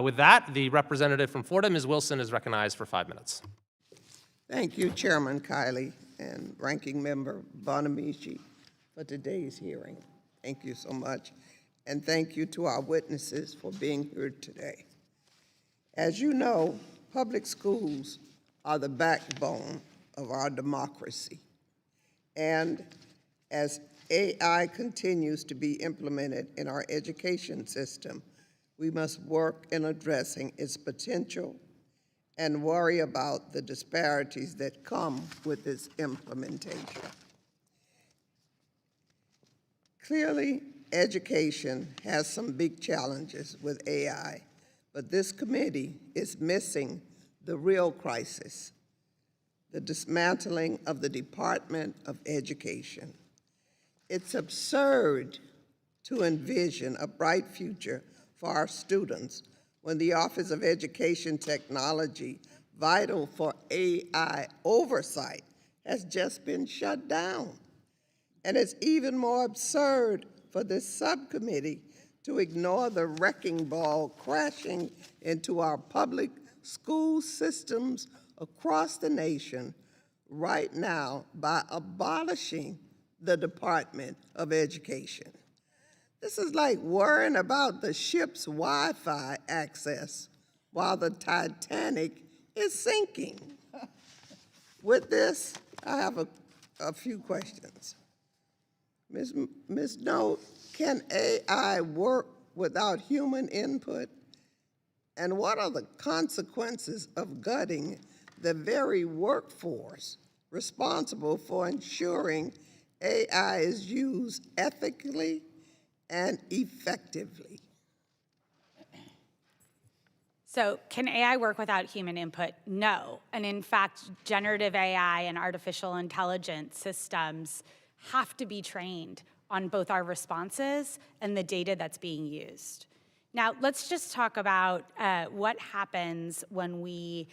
With that, the representative from Florida, Ms. Wilson, is recognized for 5 minutes. Thank you, Chairman Kiley and Ranking Member Bonamici, for today's hearing. Thank you so much. And thank you to our witnesses for being here today. As you know, public schools are the backbone of our democracy. And as AI continues to be implemented in our education system, we must work in addressing its potential and worry about the disparities that come with its implementation. Clearly, education has some big challenges with AI, but this committee is missing the real crisis, the dismantling of the Department of Education. It's absurd to envision a bright future for our students when the Office of Education Technology, vital for AI oversight, has just been shut down. And it's even more absurd for this subcommittee to ignore the wrecking ball crashing into our public school systems across the nation right now by abolishing the Department of Education. This is like worrying about the ship's Wi-Fi access while the Titanic is sinking. With this, I have a few questions. Ms. Note, can AI work without human input? And what are the consequences of gutting the very workforce responsible for ensuring AI is used ethically and effectively? So can AI work without human input? No. And in fact, generative AI and artificial intelligence systems have to be trained on both our responses and the data that's being used. Now, let's just talk about what happens when we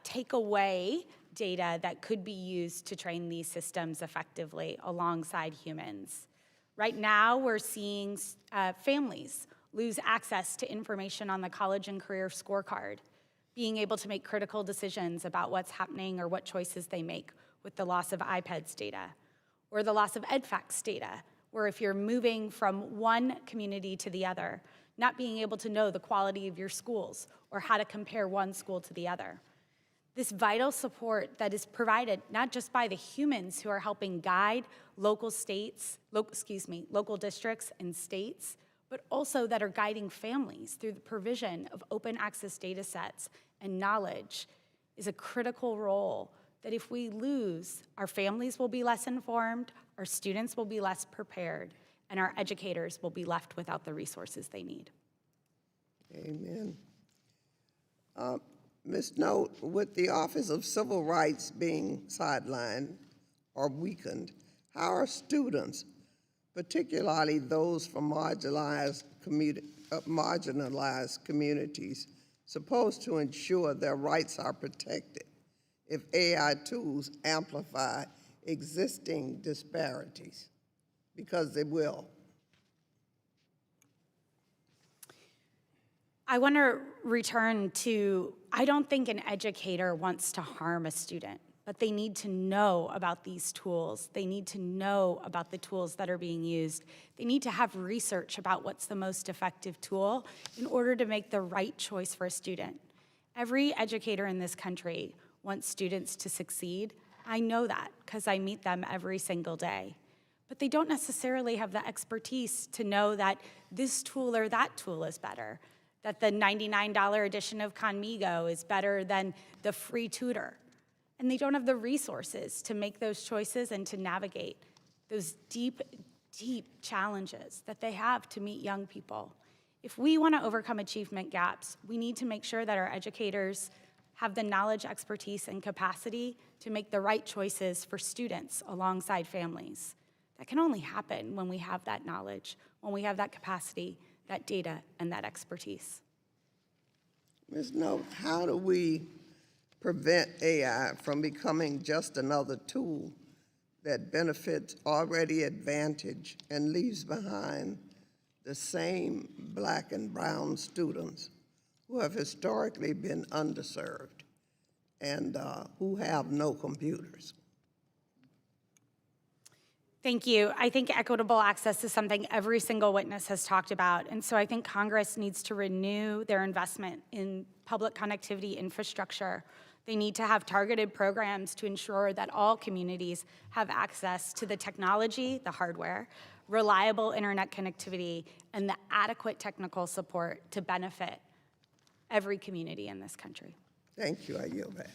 take away data that could be used to train these systems effectively alongside humans. Right now, we're seeing families lose access to information on the college and career scorecard, being able to make critical decisions about what's happening or what choices they make with the loss of IPEDS data, or the loss of EdFacts data, where if you're moving from one community to the other, not being able to know the quality of your schools or how to compare one school to the other. This vital support that is provided not just by the humans who are helping guide local districts and states, but also that are guiding families through the provision of open access data sets and knowledge is a critical role that if we lose, our families will be less informed, our students will be less prepared, and our educators will be left without the resources they need. Amen. Ms. Note, with the Office of Civil Rights being sidelined or weakened, how are students, particularly those from marginalized communities, supposed to ensure their rights are protected if AI tools amplify existing disparities? Because they will. I want to return to, I don't think an educator wants to harm a student, but they need to know about these tools. They need to know about the tools that are being used. They need to have research about what's the most effective tool in order to make the right choice for a student. Every educator in this country wants students to succeed. I know that because I meet them every single day. But they don't necessarily have the expertise to know that this tool or that tool is better, that the $99 edition of Conmigo is better than the free tutor. And they don't have the resources to make those choices and to navigate those deep, deep challenges that they have to meet young people. If we want to overcome achievement gaps, we need to make sure that our educators have the knowledge, expertise, and capacity to make the right choices for students alongside families. That can only happen when we have that knowledge, when we have that capacity, that data, and that expertise. Ms. Note, how do we prevent AI from becoming just another tool that benefits already advantaged and leaves behind the same Black and brown students who have historically been underserved and who have no computers. Thank you. I think equitable access is something every single witness has talked about. And so I think Congress needs to renew their investment in public connectivity infrastructure. They need to have targeted programs to ensure that all communities have access to the technology, the hardware, reliable internet connectivity, and the adequate technical support to benefit every community in this country. Thank you. I yield back.